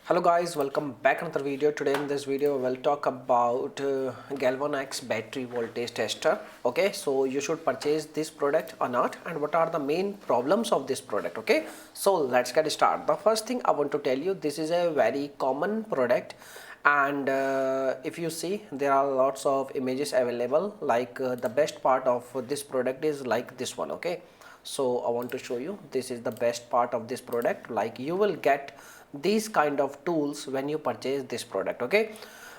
Hello guys, welcome back another video. Today in this video we'll talk about Galvanox battery voltage tester. Okay, so you should purchase this product or not, and what are the main problems of this product. Okay, so let's get started. The first thing I want to tell you, this is a very common product, and if you see, there are lots of images available. Like the best part of this product is like this one. Okay, so I want to show you, this is the best part of this product. Like you will get these kind of tools when you purchase this product. Okay,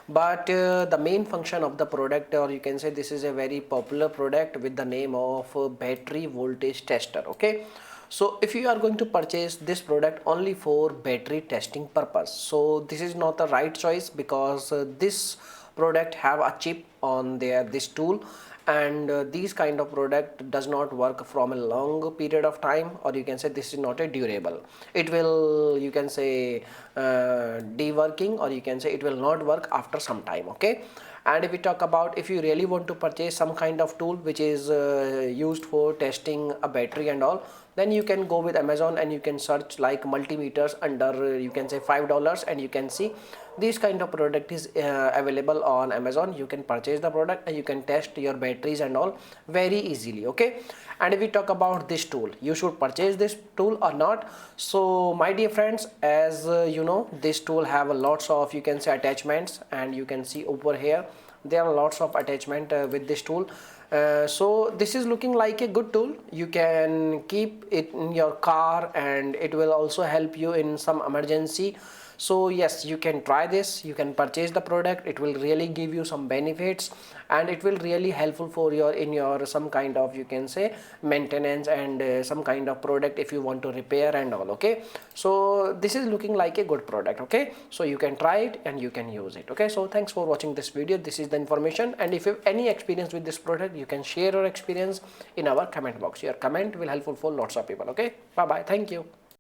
but the main function of the product, or you can say this is a very popular product with the name of battery voltage tester. Okay, so if you are going to purchase this product only for battery testing purpose, so this is not the right choice, because this product have a chip on their this tool, and these kind of product does not work from a long period of time, or you can say this is not a durable. It will, you can say, deworking, or you can say it will not work after some time. Okay, and if we talk about, if you really want to purchase some kind of tool which is used for testing a battery and all, then you can go with Amazon and you can search like multimeters under you can say $5, and you can see this kind of product is available on Amazon. You can purchase the product and you can test your batteries and all very easily. Okay, and if we talk about this tool, you should purchase this tool or not. So my dear friends, as you know, this tool have a lots of, you can say, attachments, and you can see over here there are lots of attachment with this tool. So this is looking like a good tool. You can keep it in your car, and it will also help you in some emergency. So yes, you can try this, you can purchase the product. It will really give you some benefits, and it will really helpful for your in your some kind of, you can say, maintenance, and some kind of product if you want to repair and all. Okay, so this is looking like a good product. Okay, so you can try it and you can use it. Okay, so thanks for watching this video. This is the information, and if you have any experience with this product, you can share your experience in our comment box. Your comment will helpful for lots of people. Okay, bye bye, thank you.